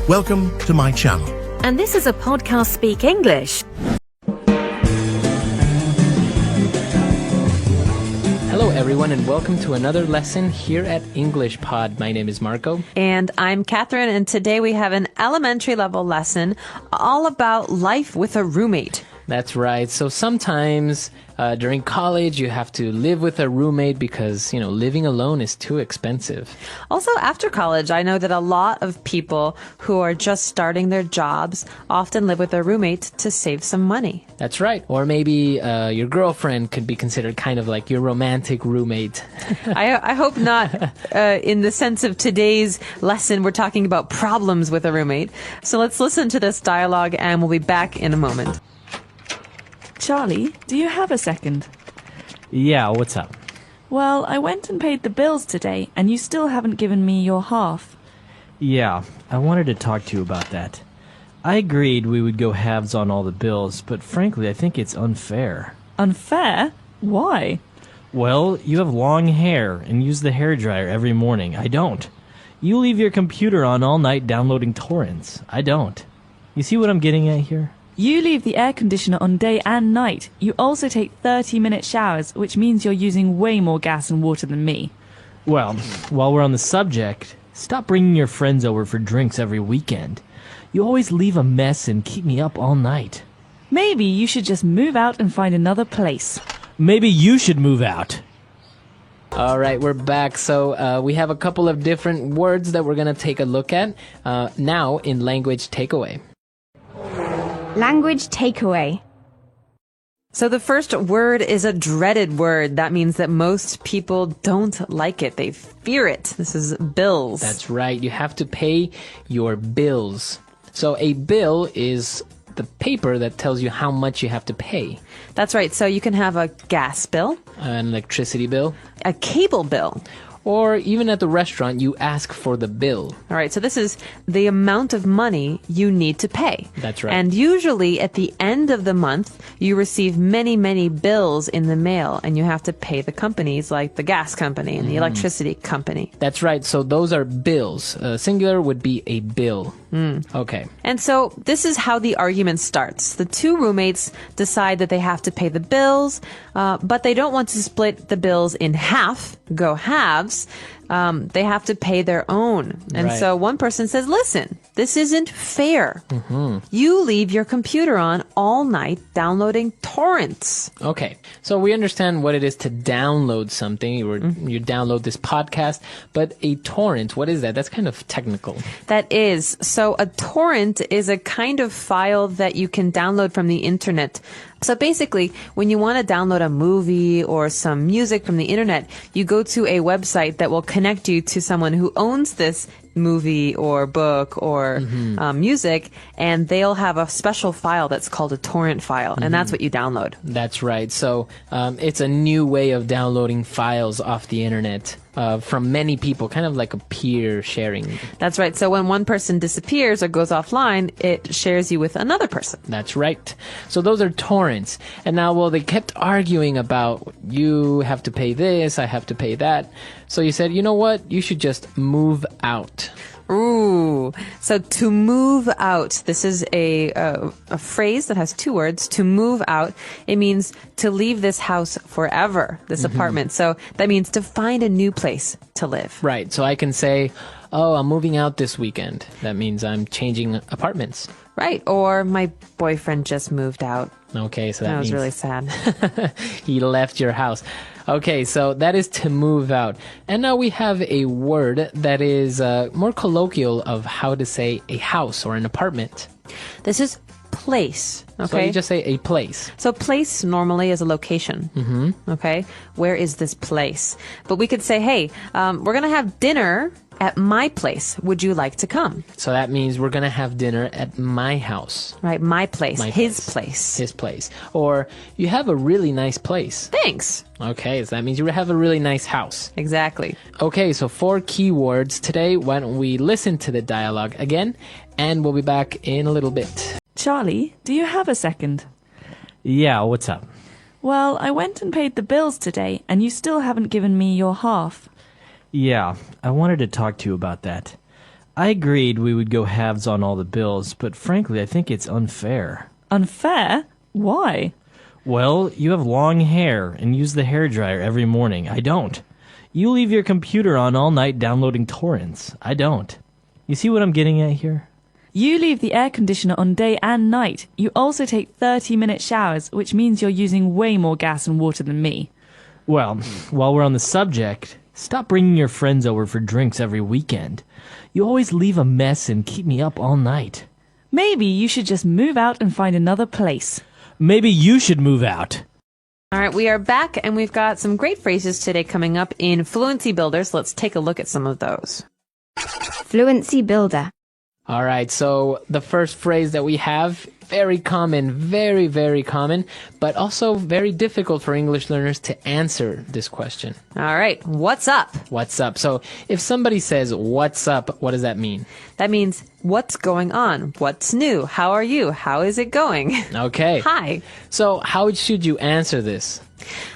Welcome to my channel. And this is a podcast Speak English. Hello everyone and welcome to another lesson here at English Pod. My name is Marco. And I'm Catherine, and today we have an elementary level lesson all about life with a roommate. That's right. So sometimes during college you have to live with a roommate because, living alone is too expensive. Also, after college, I know that a lot of people who are just starting their jobs often live with their roommate to save some money. That's right. Or maybe your girlfriend could be considered kind of like your romantic roommate. I hope not in the sense of today's lesson. We're talking about problems with a roommate. So let's listen to this dialogue and we'll be back in a moment. Charlie, do you have a second? Yeah, what's up? Well, I went and paid the bills today, and you still haven't given me your half. Yeah, I wanted to talk to you about that. I agreed we would go halves on all the bills, but frankly, I think it's unfair. Unfair? Why? Well, you have long hair and use the hairdryer every morning. I don't. You leave your computer on all night downloading torrents. I don't. You see what I'm getting at here? You leave the air conditioner on day and night. You also take 30-minute showers, which means you're using way more gas and water than me. Well, while we're on the subject, stop bringing your friends over for drinks every weekend. You always leave a mess and keep me up all night. Maybe you should just move out and find another place. Maybe you should move out. All right, we're back. So we have a couple of different words that we're going to take a look at now in language takeaway. Language takeaway. So the first word is a dreaded word. That means that most people don't like it. They fear it. This is bills. That's right. You have to pay your bills. So a bill is the paper that tells you how much you have to pay. That's right. So you can have a gas bill, An electricity bill, a cable bill. or even at the restaurant, you ask for the bill. All right, so this is the amount of money you need to pay. That's right. And usually at the end of the month, you receive many, many bills in the mail, and you have to pay the companies like the gas company and the electricity company. That's right. So those are bills. Singular would be a bill. Okay. And so this is how the argument starts. The two roommates decide that they have to pay the bills, but they don't want to split the bills in half, go halves. They have to pay their own. And Right. so one person says, listen, this isn't fair. You leave your computer on all night downloading torrents. Okay. So we understand what it is to download something. You download this podcast, but a torrent, what is that? That's kind of technical. That is. So a torrent is a kind of file that you can download from the internet. So basically, when you want to download a movie or some music from the internet, you go to a website that will connect you to someone who owns this movie or book or music, and they'll have a special file that's called a torrent file, and that's what you download. That's right. So it's a new way of downloading files off the internet from many people, kind of like a peer sharing. That's right. So when one person disappears or goes offline, it shares you with another person. That's right. So those are torrents. And now, well, they kept arguing about you have to pay this, I have to pay that. So you said, you know what? You should just move out. Ooh. So to move out, this is a phrase that has two words. To move out, it means to leave this house forever, this apartment. So that means to find a new place to live. Right. So I can say, oh, I'm moving out this weekend. That means I'm changing apartments. Right. Or my boyfriend just moved out. Okay, so that was means really sad. he left your house. Okay, so that is to move out. And now we have a word that is more colloquial of how to say a house or an apartment. This is place. Okay. So you just say a place. So place normally is a location. Okay. Where is this place? But we could say, hey, we're going to have dinner at my place. Would you like to come? So that means we're going to have dinner at my house. Right. My place. My His place. His place. Or you have a really nice place. Thanks. Okay, so that means you have a really nice house. Exactly. Okay, so 4 keywords today. Why don't we listen to the dialogue again, and we'll be back in a little bit. Charlie, do you have a second? Yeah, what's up? Well, I went and paid the bills today, and you still haven't given me your half. Yeah, I wanted to talk to you about that. I agreed we would go halves on all the bills, but frankly, I think it's unfair. Unfair? Why? Well, you have long hair and use the hairdryer every morning. I don't. You leave your computer on all night downloading torrents. I don't. You see what I'm getting at here? You leave the air conditioner on day and night. You also take 30-minute showers, which means you're using way more gas and water than me. Well, while we're on the subject, stop bringing your friends over for drinks every weekend. You always leave a mess and keep me up all night. Maybe you should just move out and find another place. Maybe you should move out. All right, we are back, and we've got some great phrases today coming up in Fluency Builders. Let's take a look at some of those. Fluency Builder. All right, so the first phrase that we have, very common, very, very common, but also very difficult for English learners to answer this question. All right, what's up? What's up? So if somebody says, what's up, what does that mean? That means, what's going on? What's new? How are you? How is it going? Okay. Hi. So how should you answer this?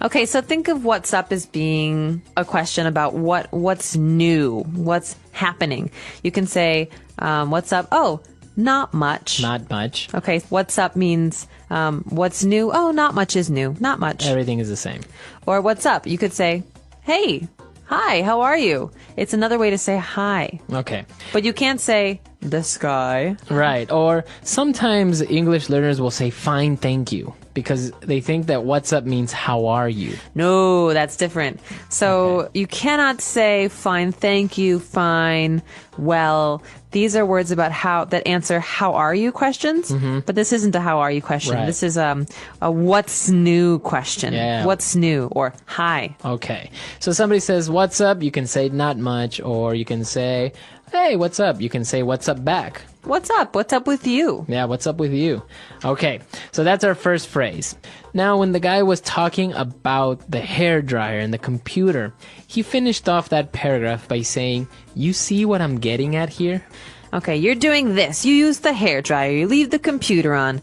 Okay, so think of what's up as being a question about what's new, what's happening. You can say, what's up? Oh, not much. Not much. Okay, what's up means what's new? Oh, not much is new. Not much. Everything is the same. Or what's up? You could say, hey, hi, how are you? It's another way to say hi. Okay. But you can't say the sky. Right. Or sometimes English learners will say, fine, thank you, because they think that what's up means how are you? No, that's different. So you cannot say fine, thank you, fine, well. These are words about that answer how are you questions, but this isn't a how are you question. Right. This is a what's new question. Yeah. What's new or hi. Okay. So somebody says, what's up? You can say not much, or you can say, hey, what's up? You can say, what's up back? What's up? What's up with you? Yeah, what's up with you? Okay, so that's our first phrase. Now, when the guy was talking about the hairdryer and the computer, he finished off that paragraph by saying, you see what I'm getting at here? Okay, you're doing this. You use the hairdryer. You leave the computer on.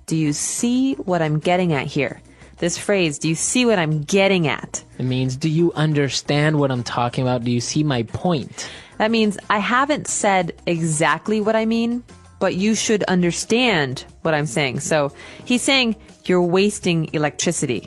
Do you see what I'm getting at here? This phrase, do you see what I'm getting at? It means, do you understand what I'm talking about? Do you see my point? That means I haven't said exactly what I mean, but you should understand what I'm saying. So he's saying you're wasting electricity.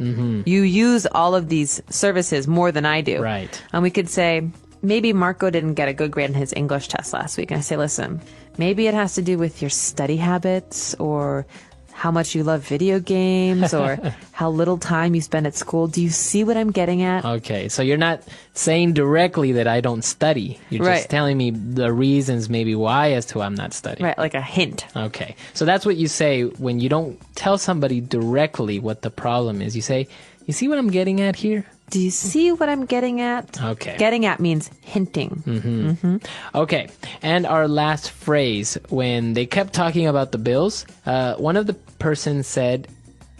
You use all of these services more than I do. Right. And we could say, maybe Marco didn't get a good grade in his English test last week. And I say, listen, maybe it has to do with your study habits or how much you love video games or how little time you spend at school. Do you see what I'm getting at? Okay, so you're not saying directly that I don't study. You're Right. just telling me the reasons maybe why as to why I'm not studying. Right, like a hint. Okay, so that's what you say when you don't tell somebody directly what the problem is. You say, you see what I'm getting at here? Do you see what I'm getting at? Okay. Getting at means hinting. Okay, and our last phrase, when they kept talking about the bills, one of the persons said,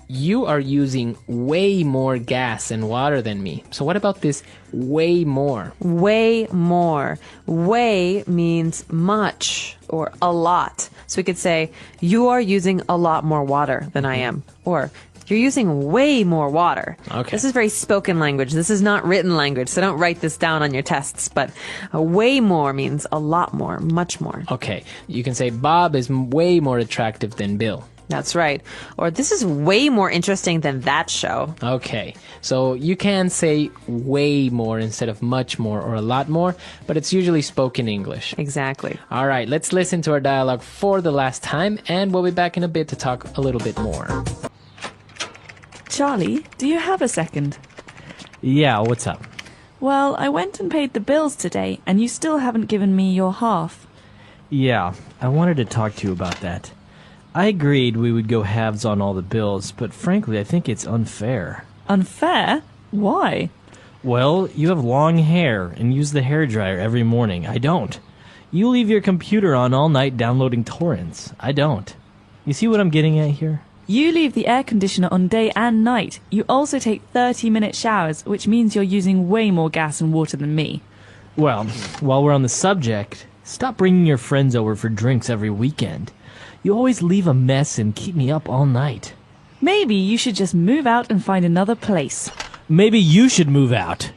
you are using way more gas and water than me. So what about this way more? Way more. Way means much or a lot. So we could say, you are using a lot more water than I am. Or, you're using way more water. Okay. This is very spoken language. This is not written language, so don't write this down on your tests. But way more means a lot more, much more. Okay, you can say Bob is way more attractive than Bill. That's right. Or this is way more interesting than that show. Okay, so you can say way more instead of much more or a lot more, but it's usually spoken English. Exactly. All right, let's listen to our dialogue for the last time, and we'll be back in a bit to talk a little bit more. Charlie, do you have a second? Yeah, what's up? Well, I went and paid the bills today, and you still haven't given me your half. Yeah, I wanted to talk to you about that. I agreed we would go halves on all the bills, but frankly, I think it's unfair. Unfair? Why? Well, you have long hair and use the hairdryer every morning. I don't. You leave your computer on all night downloading torrents. I don't. You see what I'm getting at here? You leave the air conditioner on day and night. You also take 30-minute showers, which means you're using way more gas and water than me. Well, while we're on the subject, stop bringing your friends over for drinks every weekend. You always leave a mess and keep me up all night. Maybe you should just move out and find another place. Maybe you should move out.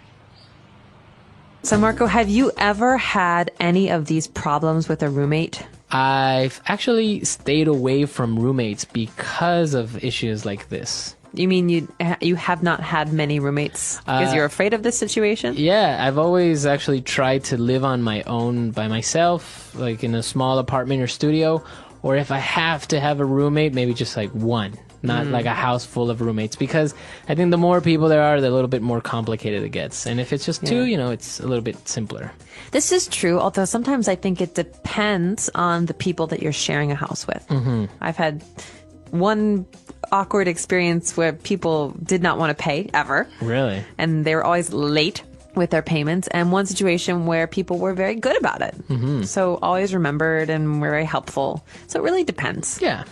So, Marco, have you ever had any of these problems with a roommate? I've actually stayed away from roommates because of issues like this. You mean you have not had many roommates because you're afraid of this situation? Yeah, I've always actually tried to live on my own by myself, like in a small apartment or studio, or if I have to have a roommate, maybe just like one, not like a house full of roommates, because I think the more people there are, the little bit more complicated it gets. And if it's just two, it's a little bit simpler. This is true, although sometimes I think it depends on the people that you're sharing a house with. I've had one awkward experience where people did not want to pay ever. Really? And they were always late with their payments, and one situation where people were very good about it. So always remembered and were very helpful. So it really depends. Yeah,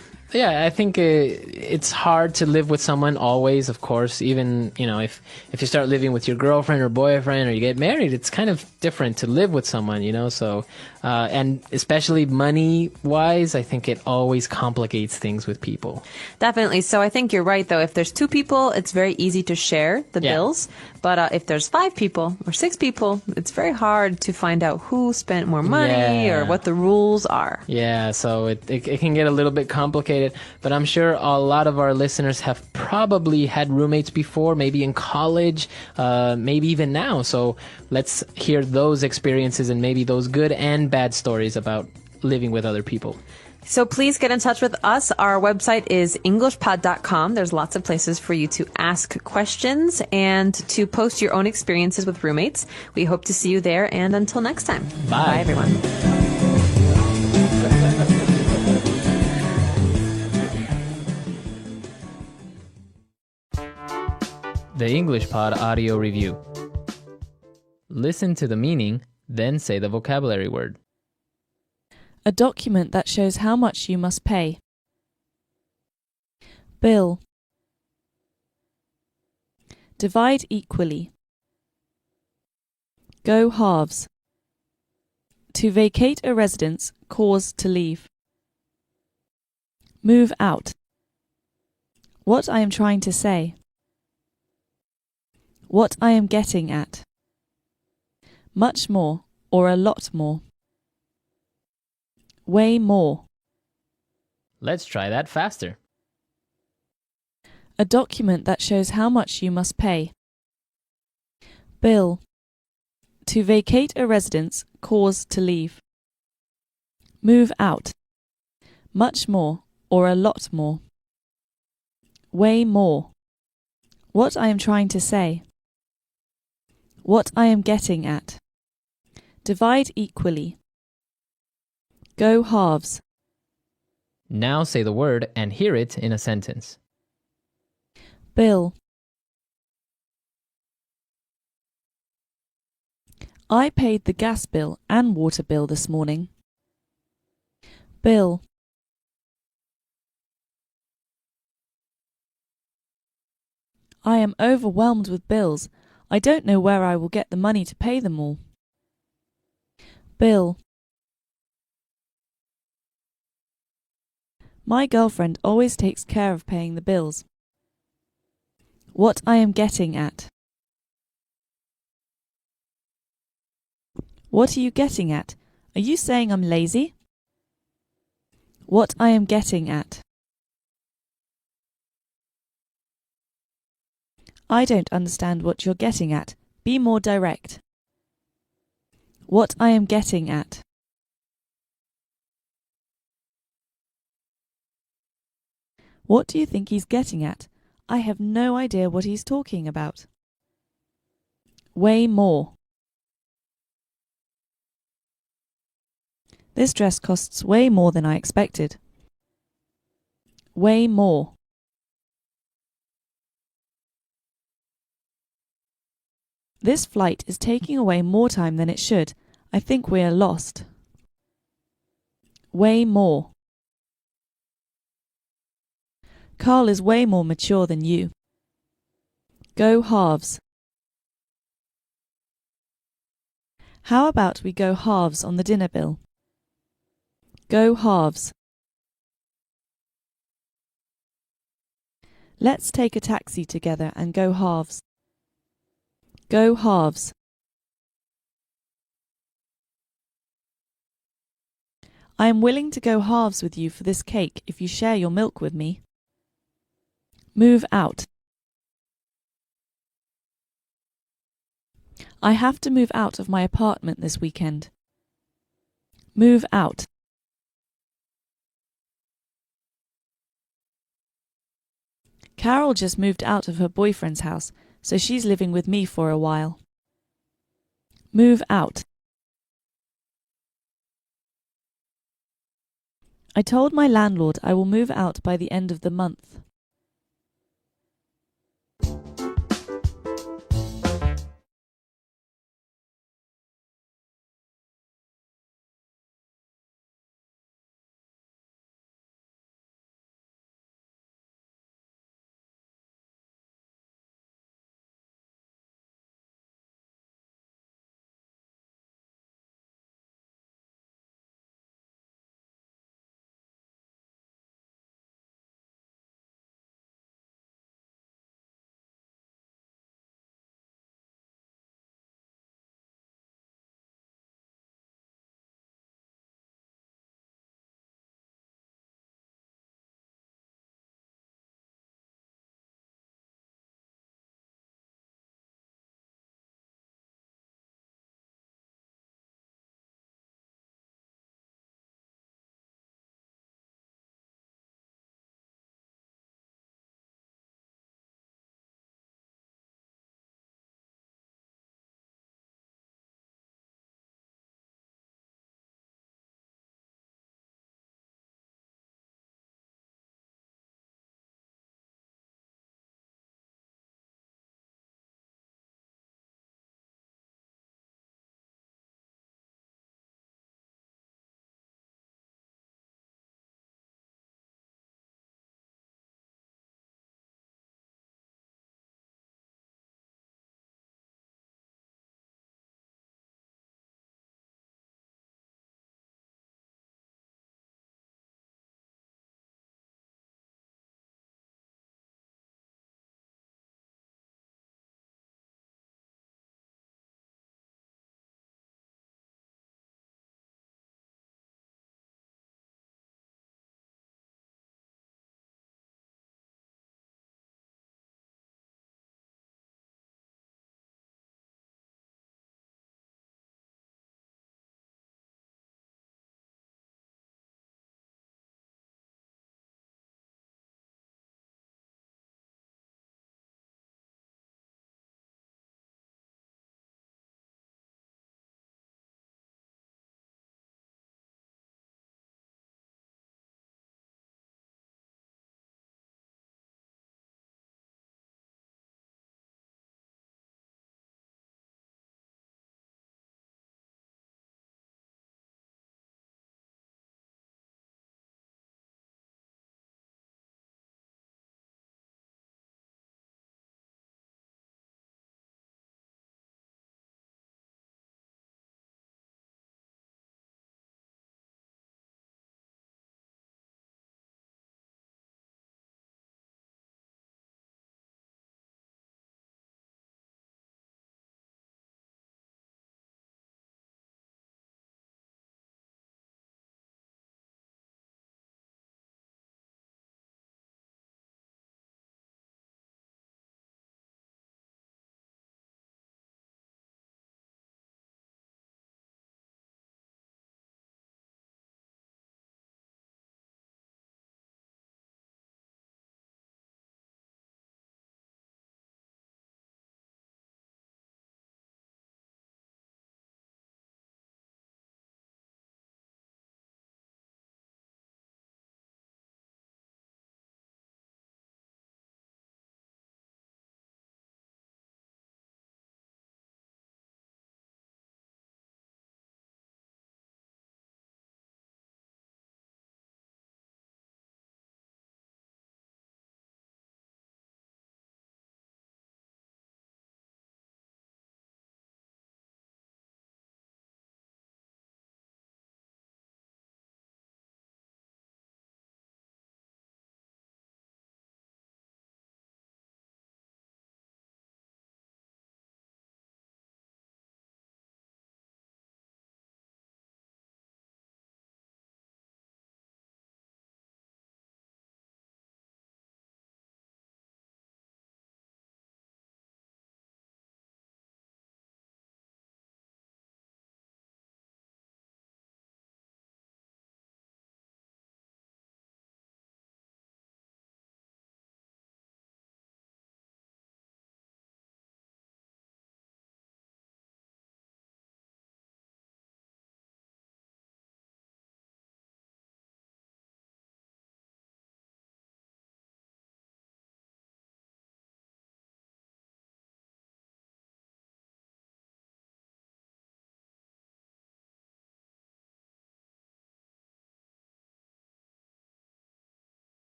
I think it's hard to live with someone always, of course. Even, if you start living with your girlfriend or boyfriend or you get married, it's kind of different to live with someone, So, and especially money-wise, I think it always complicates things with people. Definitely. So I think you're right, though. If there's two people, it's very easy to share the bills. But if there's 5 people or 6 people, it's very hard to find out who spent more money or what the rules are. Yeah, so it can get a little bit complicated. But I'm sure a lot of our listeners have probably had roommates before, maybe in college, maybe even now. So let's hear those experiences and maybe those good and bad stories about living with other people. So please get in touch with us. Our website is englishpod.com. There's lots of places for you to ask questions and to post your own experiences with roommates. We hope to see you there. And until next time. Bye. Bye, everyone. The English Pod Audio Review. Listen to the meaning, then say the vocabulary word. A document that shows how much you must pay. Bill. Divide equally. Go halves. To vacate a residence, cause to leave. Move out. What I am trying to say. What I am getting at. Much more or a lot more. Way more. Let's try that faster. A document that shows how much you must pay. Bill. To vacate a residence, cause to leave. Move out. Much more or a lot more. Way more. What I am trying to say. What I am getting at. Divide equally. Go halves. Now say the word and hear it in a sentence. Bill. I paid the gas bill and water bill this morning. Bill. I am overwhelmed with bills. I don't know where I will get the money to pay them all. Bill. My girlfriend always takes care of paying the bills. What I am getting at. What are you getting at? Are you saying I'm lazy? What I am getting at. I don't understand what you're getting at. Be more direct. What I am getting at. What do you think he's getting at? I have no idea what he's talking about. Way more. This dress costs way more than I expected. Way more. This flight is taking away more time than it should. I think we are lost. Way more. Carl is way more mature than you. Go halves. How about we go halves on the dinner bill? Go halves. Let's take a taxi together and go halves. Go halves. I am willing to go halves with you for this cake if you share your milk with me. Move out. I have to move out of my apartment this weekend. Move out. Carol just moved out of her boyfriend's house, so she's living with me for a while. Move out. I told my landlord I will move out by the end of the month.